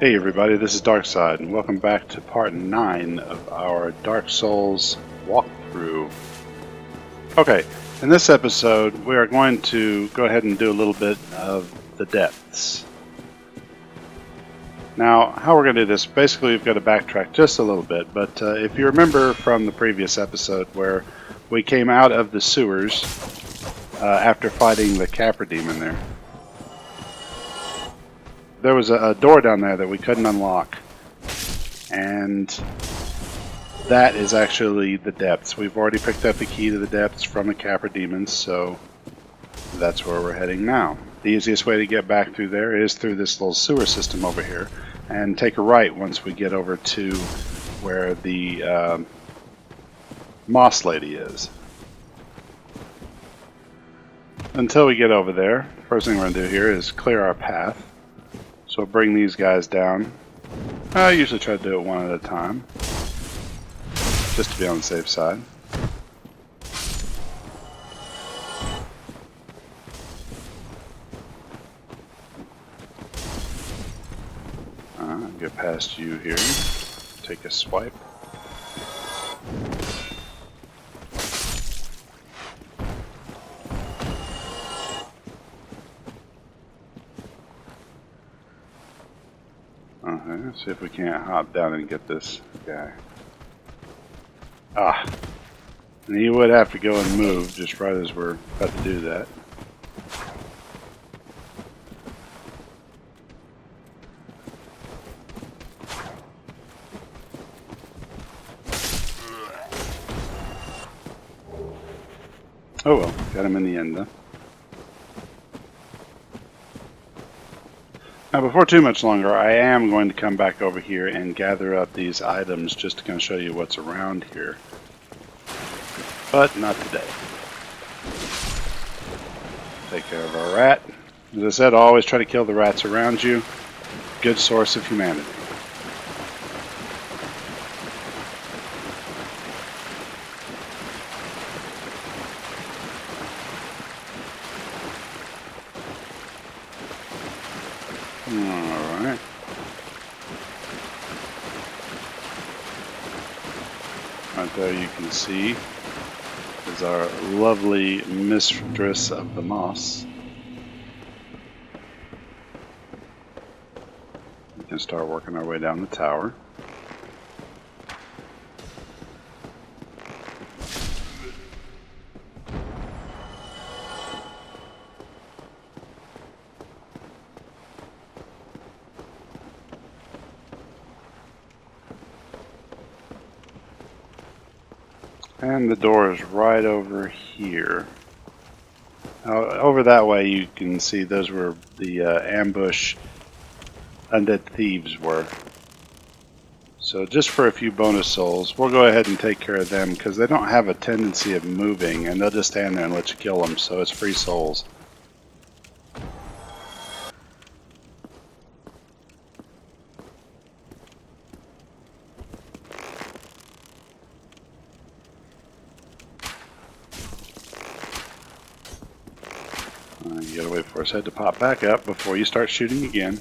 Hey everybody, this is Darksied, and welcome back to part 9 of our Dark Souls walkthrough. Okay, in this episode we are going to go ahead and do a little bit of the depths. Now, how we're going to do this, basically we've got to backtrack just a little bit, but if you remember from the previous episode where we came out of the sewers after fighting the Capra demon there was a door down there that we couldn't unlock, and that is actually the depths. We've already picked up the key to the depths from the Capra demons, so that's where we're heading now. The easiest way to get back through there is through this little sewer system over here, and take a right once we get over to where the moss lady is. Until we get over there, first thing we're going to do here is clear our path. So bring these guys down. I usually try to do it one at a time, just to be on the safe side. Get past you here. Take a swipe. Let's see if we can't hop down and get this guy. Ah! And he would have to go and move just right as we're about to do that. Oh well, got him in the end though. Now before too much longer, I am going to come back over here and gather up these items just to kind of show you what's around here. But not today. Take care of our rat. As I said, always try to kill the rats around you. Good source of humanity. Alright. Right there you can see is our lovely mistress of the moss. We can start working our way down the tower. And the door is right over here. Over that way you can see those were the ambush undead thieves were. So just for a few bonus souls, we'll go ahead and take care of them because they don't have a tendency of moving and they'll just stand there and let you kill them, so it's free souls. You gotta wait for his head to pop back up before you start shooting again.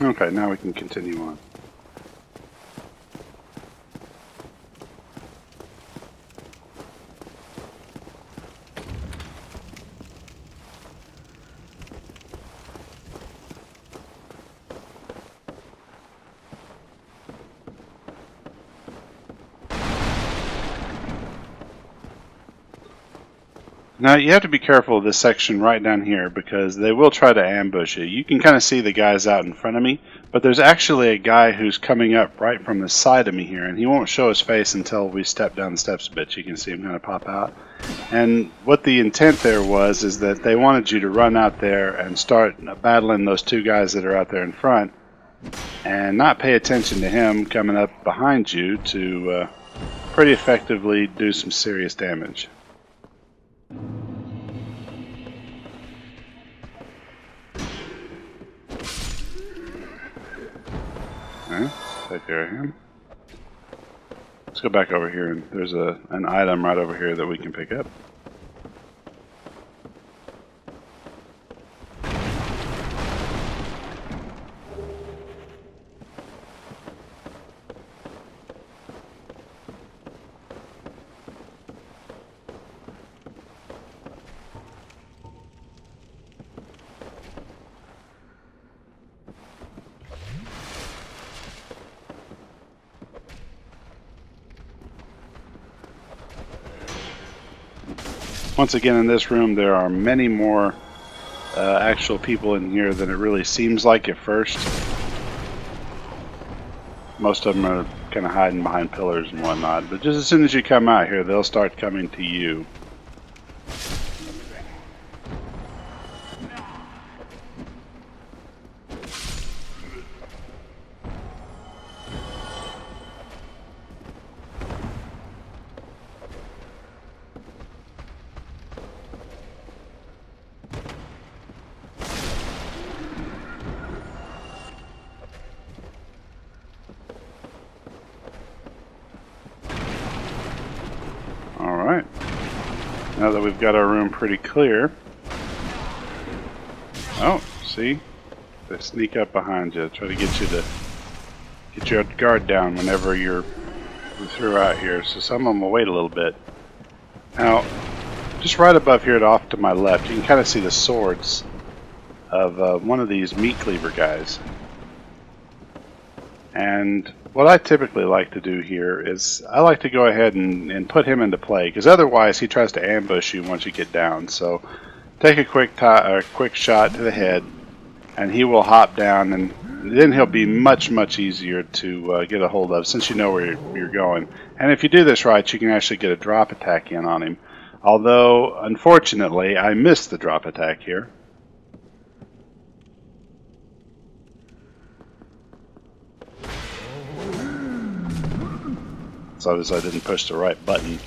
Okay, now we can continue on. Now you have to be careful of this section right down here because they will try to ambush you. You can kind of see the guys out in front of me, but there's actually a guy who's coming up right from the side of me here, and he won't show his face until we step down the steps a bit. You can see him kind of pop out. And what the intent there was is that they wanted you to run out there and start battling those two guys that are out there in front and not pay attention to him coming up behind you to pretty effectively do some serious damage. Alright, take care of him. go back over here, and there's an item right over here that we can pick up. Once again, in this room, there are many more actual people in here than it really seems like at first. Most of them are kind of hiding behind pillars and whatnot, but just as soon as you come out here, they'll start coming to you. Alright, now that we've got our room pretty clear. Oh, see? They sneak up behind you, try to get you to get your guard down whenever you're through out here, so some of them will wait a little bit. Now, just right above here off to my left, you can kind of see the swords of one of these meat cleaver guys. And what I typically like to do here is I like to go ahead and put him into play, because otherwise he tries to ambush you once you get down. So take a quick shot to the head, and he will hop down, and then he'll be much easier to get a hold of since you know where you're going. And if you do this right, you can actually get a drop attack in on him. Although, unfortunately, I missed the drop attack here. So obviously I didn't push the right button.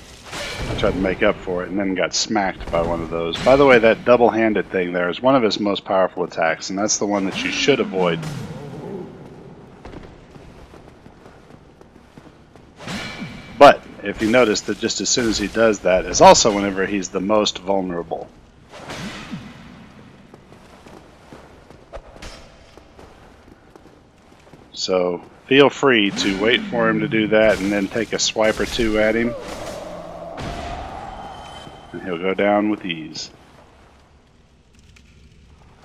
I tried to make up for it and then got smacked by one of those. By the way, that double-handed thing there is one of his most powerful attacks, and that's the one that you should avoid. But if you notice that just as soon as he does that is also whenever he's the most vulnerable. So feel free to wait for him to do that and then take a swipe or two at him. And he'll go down with ease.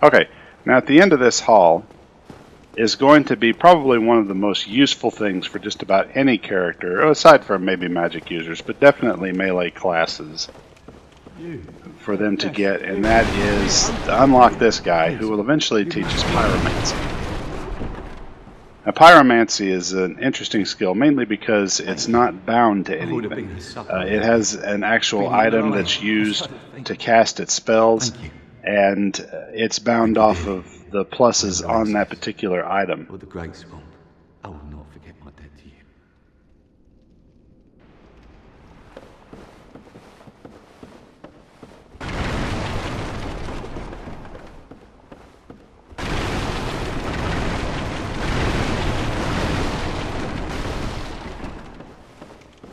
Okay, now at the end of this hall is going to be probably one of the most useful things for just about any character, aside from maybe magic users, but definitely melee classes for them to get, and that is to unlock this guy who will eventually teach us pyromancy. Now, pyromancy is an interesting skill, mainly because it's not bound to anything. It has an actual item that's used to cast its spells, and it's bound off of the pluses on that particular item. For the great swamp, I will not forget my debt to you.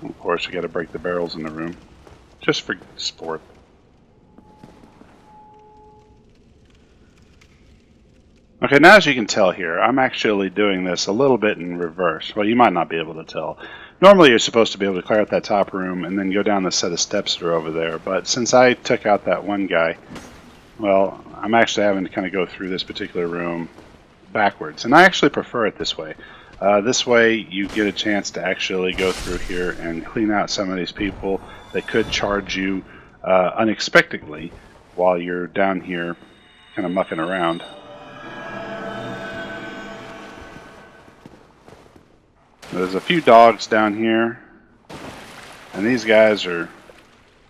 Of course, you got to break the barrels in the room, just for sport. Okay, now as you can tell here, I'm actually doing this a little bit in reverse. Well, you might not be able to tell. Normally you're supposed to be able to clear out that top room and then go down the set of steps that are over there, but since I took out that one guy, well, I'm actually having to kind of go through this particular room backwards, and I actually prefer it this way. This way you get a chance to actually go through here and clean out some of these people that could charge you unexpectedly while you're down here kind of mucking around. There's a few dogs down here, and these guys are,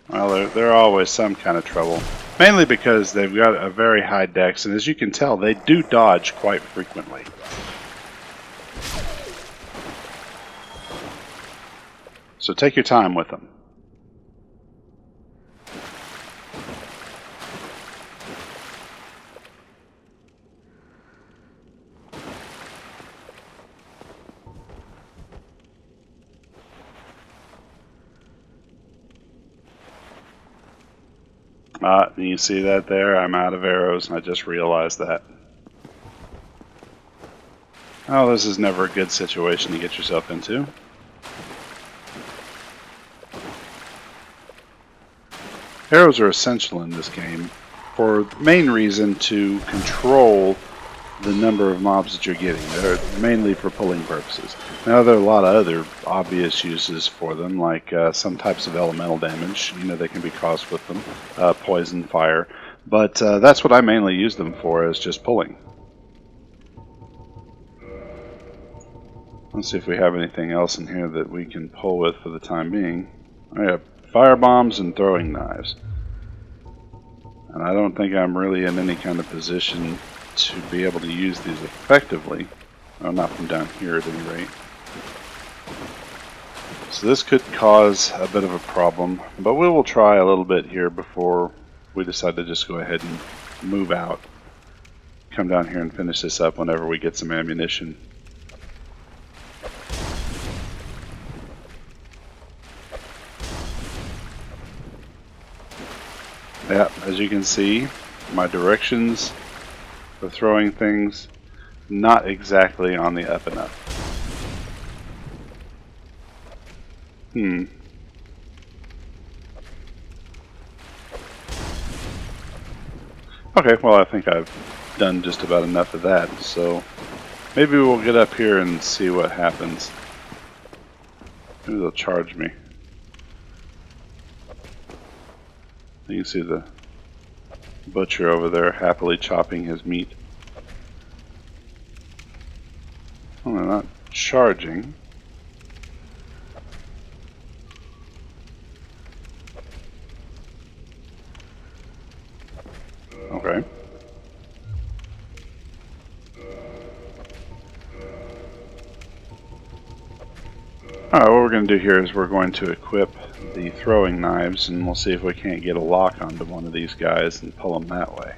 well, they're always some kind of trouble. Mainly because they've got a very high dex, and as you can tell, they do dodge quite frequently. So take your time with them. You see that there? I'm out of arrows, and I just realized that. Oh, this is never a good situation to get yourself into. Arrows are essential in this game for the main reason to control the number of mobs that you're getting. They're mainly for pulling purposes. Now there are a lot of other obvious uses for them, like some types of elemental damage. You know, they can be caused with them, poison, fire. But that's what I mainly use them for, is just pulling. Let's see if we have anything else in here that we can pull with for the time being. I have fire bombs and throwing knives. And I don't think I'm really in any kind of position to be able to use these effectively. Well, not from down here at any rate. So this could cause a bit of a problem, but we will try a little bit here before we decide to just go ahead and move out. Come down here and finish this up whenever we get some ammunition. Yeah, as you can see, my directions for throwing things not exactly on the up and up. Okay, well I think I've done just about enough of that, so maybe we'll get up here and see what happens. Maybe they'll charge me. You can see the butcher over there happily chopping his meat. Well, they're not charging. Okay. Alright, what we're going to do here is we're going to equip the throwing knives, and we'll see if we can't get a lock onto one of these guys and pull them that way.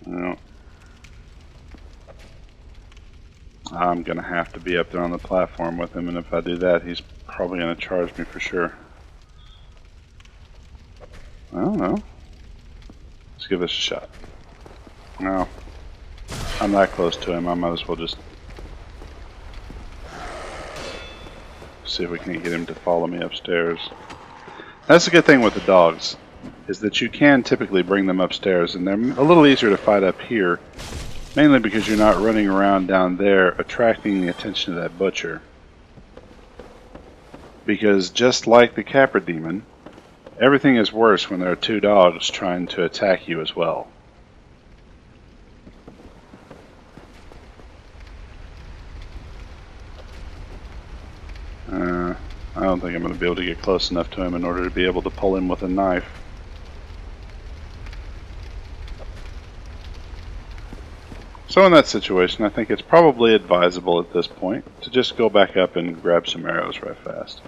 Well, I'm going to have to be up there on the platform with him, and if I do that, he's probably going to charge me for sure. I don't know. Let's give this a shot. No. I'm that close to him, I might as well just see if we can get him to follow me upstairs. That's the good thing with the dogs, is that you can typically bring them upstairs, and they're a little easier to fight up here, mainly because you're not running around down there attracting the attention of that butcher. Because just like the Capra Demon, everything is worse when there are two dogs trying to attack you as well. I don't think I'm going to be able to get close enough to him in order to be able to pull him with a knife. So in that situation, I think it's probably advisable at this point to just go back up and grab some arrows right fast.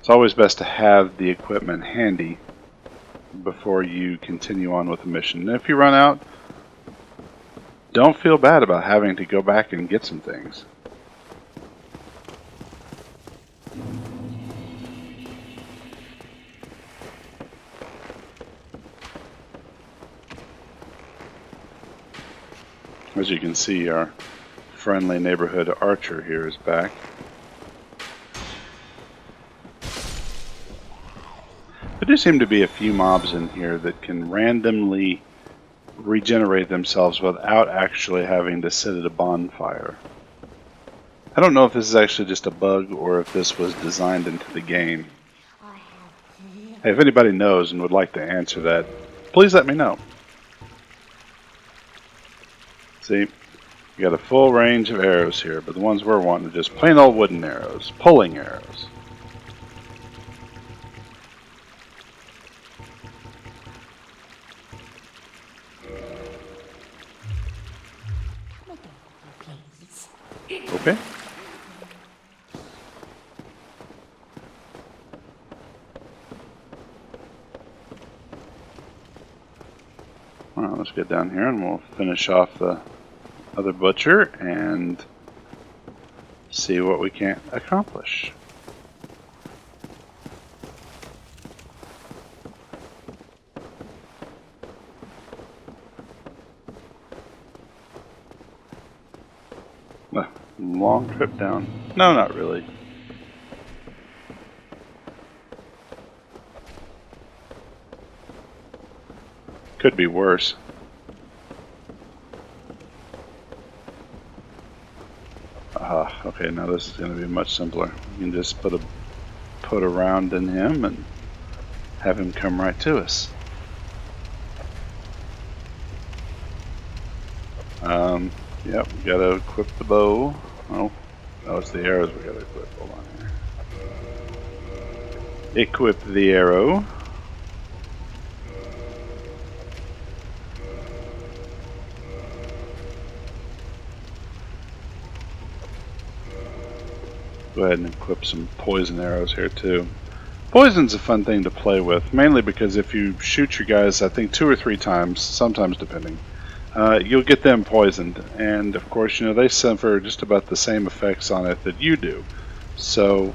It's always best to have the equipment handy before you continue on with the mission. And if you run out, don't feel bad about having to go back and get some things. As you can see, our friendly neighborhood archer here is back. There do seem to be a few mobs in here that can randomly regenerate themselves without actually having to sit at a bonfire. I don't know if this is actually just a bug or if this was designed into the game. Hey, if anybody knows and would like to answer that, please let me know. See, we got a full range of arrows here, but the ones we're wanting are just plain old wooden arrows, pulling arrows. Okay. Well, let's get down here and we'll finish off the other butcher and See what we can't accomplish. Long trip down. No, not really. Could be worse. Okay, now this is going to be much simpler. You can just put a round in him and have him come right to us. Yep, we gotta equip the bow. Oh, it's the arrows we gotta equip. Hold on here. Equip the arrow. Go ahead and equip some poison arrows here too. Poison's a fun thing to play with, mainly because if you shoot your guys, I think 2 or 3 times, sometimes depending, you'll get them poisoned, and of course, you know, they suffer just about the same effects on it that you do. So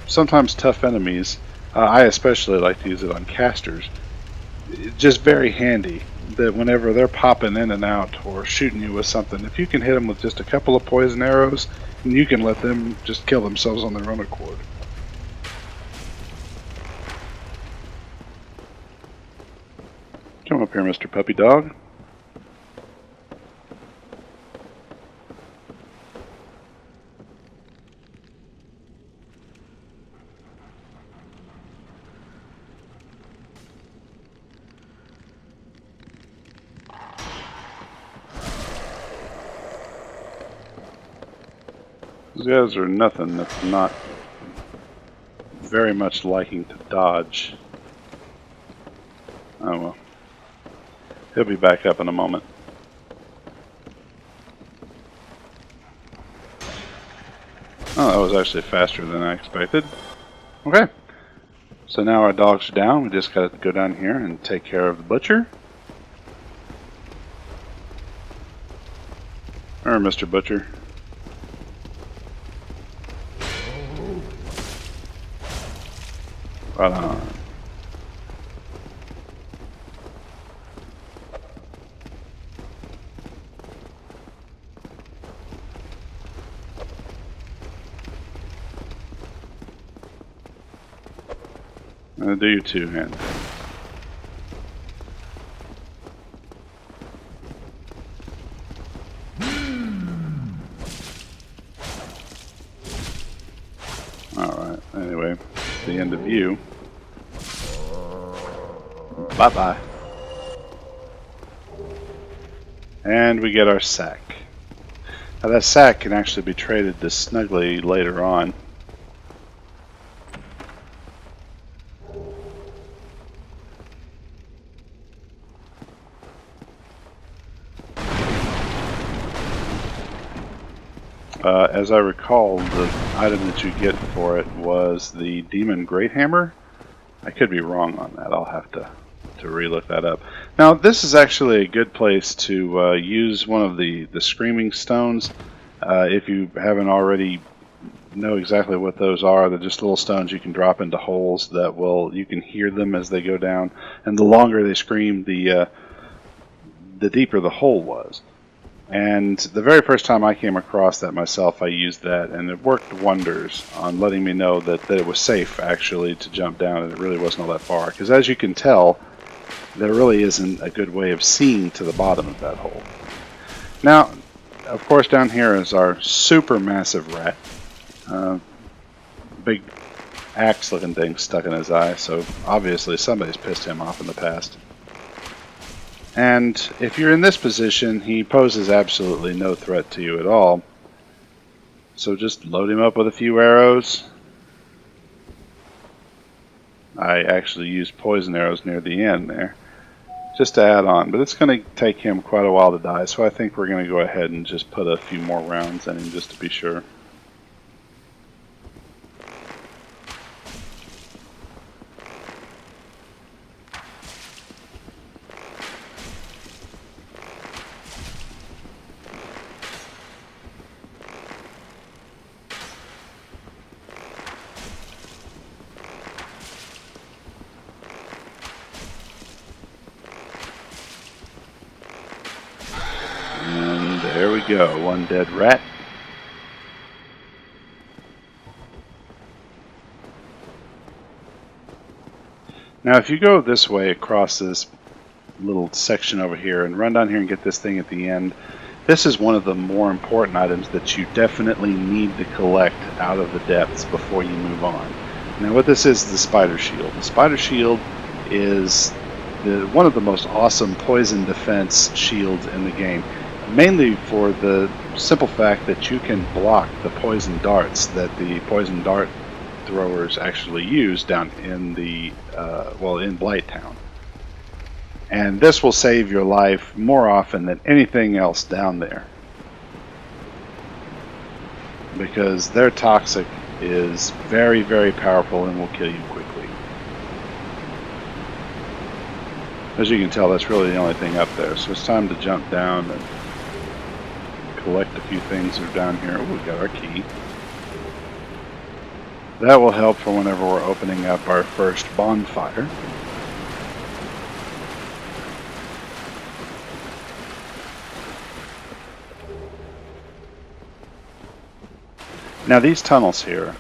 sometimes tough enemies, I especially like to use it on casters, it's just very handy that whenever they're popping in and out or shooting you with something, if you can hit them with just a couple of poison arrows, you can let them just kill themselves on their own accord. Come up here, Mr. Puppy Dog. These guys are nothing that's not very much liking to dodge. Oh well. He'll be back up in a moment. Oh, that was actually faster than I expected. Okay. So now our dogs are down. We just got to go down here and take care of the butcher. Or Mr. Butcher. Right on. Do your 2-hand. Alright, anyway, the end of you. Bye-bye. And we get our sack. Now that sack can actually be traded to Snuggly later on. As I recall, the item that you get for it was the Demon Great Hammer. I could be wrong on that. I'll have to relook that up. Now, this is actually a good place to use one of the Screaming Stones. If you haven't already know exactly what those are, they're just little stones you can drop into holes that you can hear them as they go down. And the longer they scream, the deeper the hole was. And the very first time I came across that myself, I used that, and it worked wonders on letting me know that it was safe, actually, to jump down, and it really wasn't all that far. Because as you can tell, there really isn't a good way of seeing to the bottom of that hole. Now, of course, down here is our super massive rat. Big axe-looking thing stuck in his eye, so obviously somebody's pissed him off in the past. And if you're in this position, he poses absolutely no threat to you at all. So just load him up with a few arrows. I actually used poison arrows near the end there, just to add on. But it's going to take him quite a while to die, so I think we're going to go ahead and just put a few more rounds in him just to be sure. There we go, one dead rat. Now if you go this way across this little section over here and run down here and get this thing at the end, this is one of the more important items that you definitely need to collect out of the depths before you move on. Now what this is the spider shield. The spider shield is one of the most awesome poison defense shields in the game, mainly for the simple fact that you can block the poison darts that the poison dart throwers actually use down in the in Blighttown. And this will save your life more often than anything else down there, because their toxic is very, very powerful and will kill you quickly. As you can tell, that's really the only thing up there, so it's time to jump down and collect a few things that are down here. Oh, we got our key. That will help for whenever we're opening up our first bonfire. Now these tunnels here,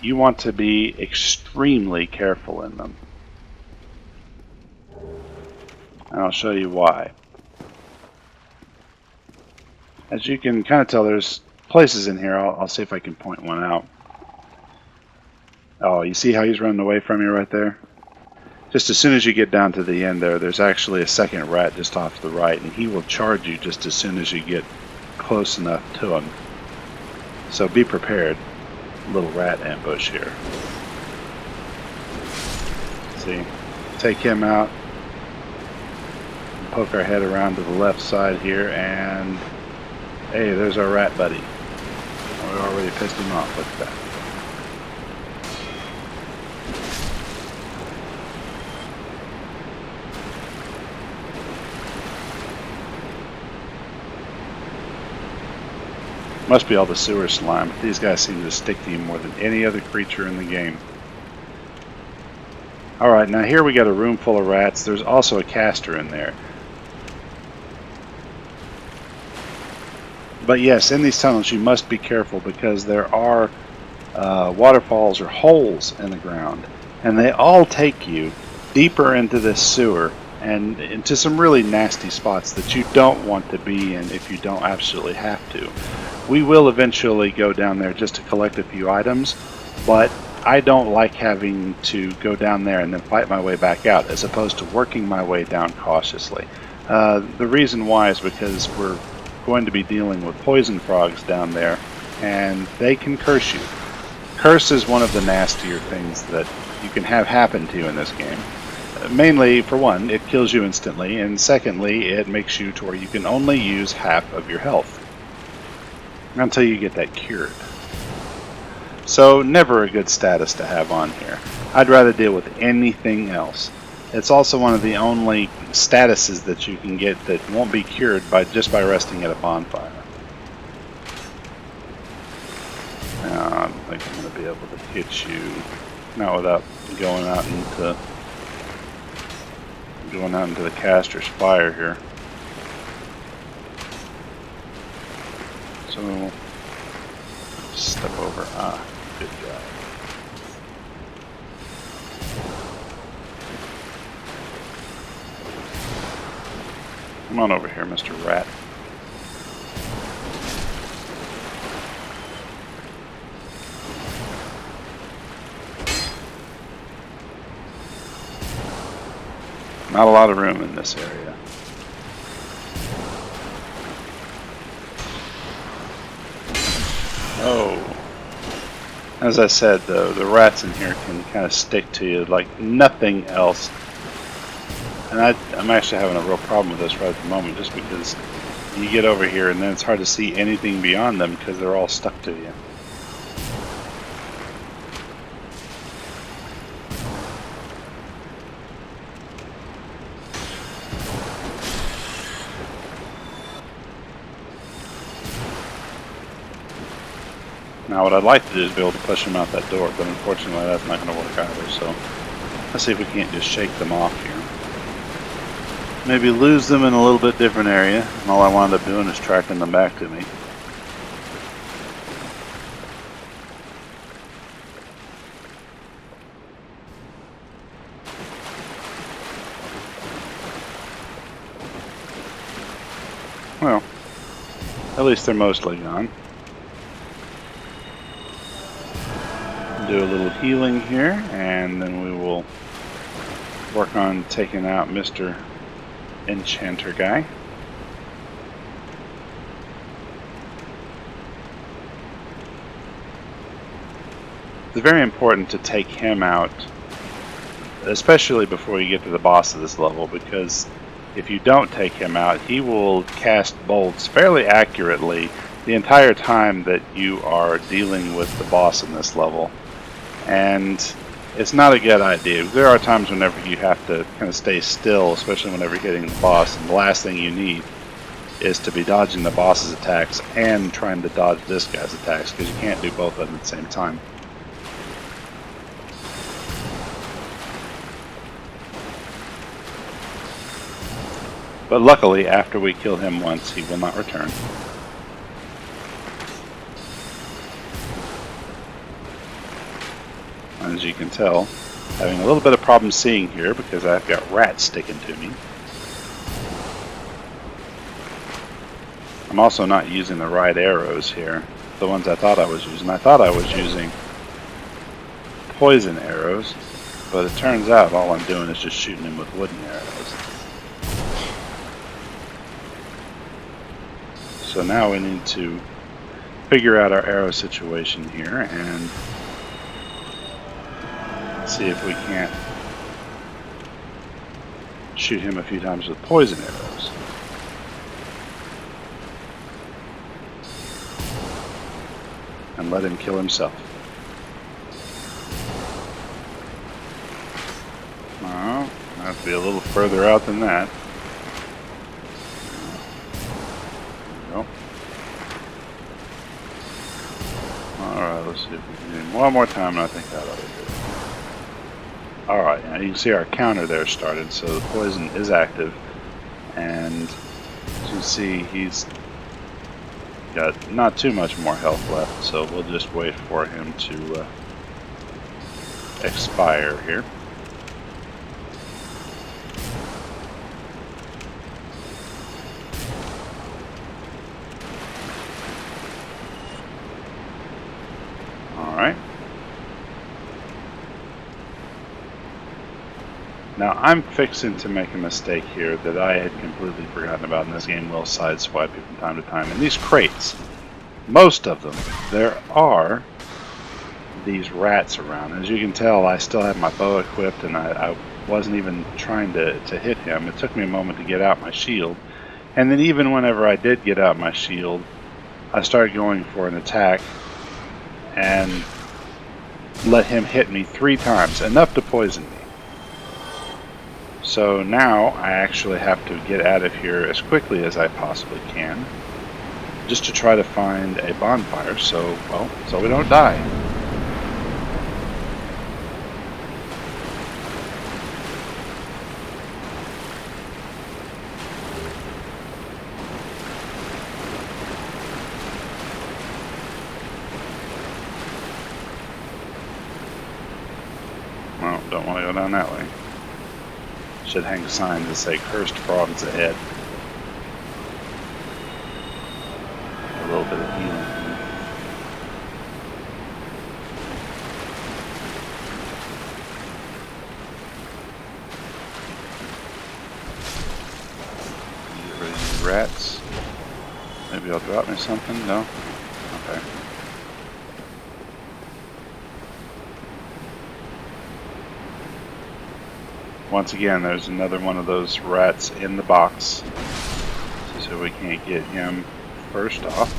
you want to be extremely careful in them. And I'll show you why. As you can kind of tell, there's places in here. I'll see if I can point one out. Oh, you see how he's running away from you right there? Just as soon as you get down to the end there, there's actually a second rat just off to the right, and he will charge you just as soon as you get close enough to him. So be prepared. Little rat ambush here. See? Take him out. Poke our head around to the left side here, and hey, there's our rat buddy. We already pissed him off. Look at that. Must be all the sewer slime. These guys seem to stick to you more than any other creature in the game. Alright, now here we got a room full of rats. There's also a caster in there. But yes, in these tunnels you must be careful, because there are waterfalls or holes in the ground. And they all take you deeper into this sewer and into some really nasty spots that you don't want to be in if you don't absolutely have to. We will eventually go down there just to collect a few items, but I don't like having to go down there and then fight my way back out, as opposed to working my way down cautiously. The reason why is because we're going to be dealing with poison frogs down there, and they can curse you. Curse is one of the nastier things that you can have happen to you in this game. Mainly, for one, it kills you instantly, and secondly, it makes you to where you can only use half of your health until you get that cured. So never a good status to have on here. I'd rather deal with anything else. It's also one of the only statuses that you can get that won't be cured just by resting at a bonfire. Now, I don't think I'm going to be able to hit you, not without going out into the caster's fire here. So, step over. Ah, good job. Come on over here, Mr. Rat. Not a lot of room in this area. Oh. As I said, though, the rats in here can kind of stick to you like nothing else. And I'm actually having a real problem with this right at the moment, just because you get over here and then it's hard to see anything beyond them because they're all stuck to you. Now what I'd like to do is be able to push them out that door, but unfortunately that's not going to work either, so let's see if we can't just shake them off here. maybe lose them in a little bit different area, and all I wound up doing is tracking them back to me. Well, at least they're mostly gone. Do a little healing here, and then we will work on taking out Mr. Enchanter guy. It's very important to take him out, especially before you get to the boss of this level, because if you don't take him out, he will cast bolts fairly accurately the entire time that you are dealing with the boss in this level. And it's not a good idea. There are times whenever you have to kind of stay still, especially whenever you're hitting the boss, and the last thing you need is to be dodging the boss's attacks and trying to dodge this guy's attacks, because you can't do both of them at the same time. But luckily, after we kill him once, he will not return. As you can tell, having a little bit of problem seeing here because I've got rats sticking to me. I'm also not using the right arrows here, the ones I thought I was using. I thought I was using poison arrows, but it turns out all I'm doing is just shooting him with wooden arrows. So now we need to figure out our arrow situation here and see if we can't shoot him a few times with poison arrows. And let him kill himself. Oh, that'd be a little further out than that. There we go. Alright, let's see if we can do it one more time, and I think that ought to do it. Alright, now you can see our counter there started, so the poison is active, and as you can see, he's got not too much more health left, so we'll just wait for him to expire here. Alright. Now I'm fixing to make a mistake here that I had completely forgotten about, and this game will sideswipe you from time to time. In these crates, most of them, there are these rats around. As you can tell, I still have my bow equipped, and I wasn't even trying to hit him. It took me a moment to get out my shield, and then even whenever I did get out my shield, I started going for an attack and let him hit me 3 times, enough to poison me. So now I actually have to get out of here as quickly as I possibly can, just to try to find a bonfire, so we don't die. Well, don't want to go down that way. Should hang signs that say cursed frogs ahead. A little bit of healing. Get rid of these rats. Maybe I'll drop me something? No? Okay. Once again, there's another one of those rats in the box, so we can't get him first off.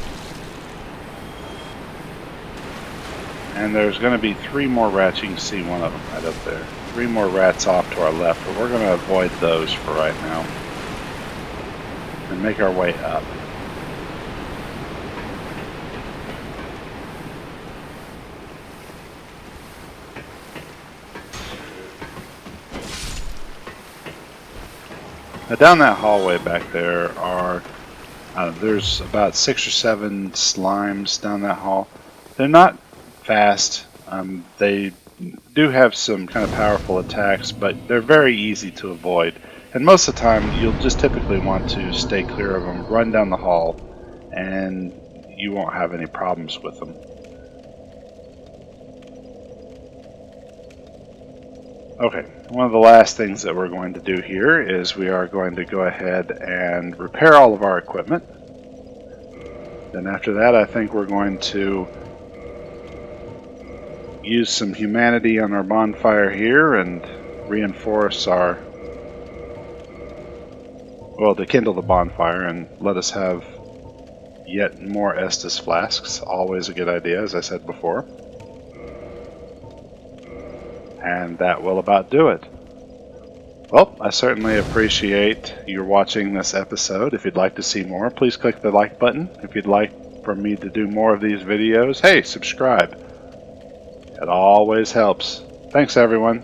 And there's going to be 3 more rats. You can see one of them right up there. 3 more rats off to our left, but we're going to avoid those for right now and make our way up. Now down that hallway back there are, there's about 6 or 7 slimes down that hall. They're not fast. They do have some kind of powerful attacks, but they're very easy to avoid. And most of the time, you'll just typically want to stay clear of them, run down the hall, and you won't have any problems with them. Okay, one of the last things that we're going to do here is we are going to go ahead and repair all of our equipment. Then after that, I think we're going to use some humanity on our bonfire here and reinforce our, well, to kindle the bonfire and let us have yet more Estus flasks. Always a good idea, as I said before. And that will about do it. Well, I certainly appreciate you watching this episode. If you'd like to see more, please click the like button. If you'd like for me to do more of these videos, hey, subscribe. It always helps. Thanks, everyone.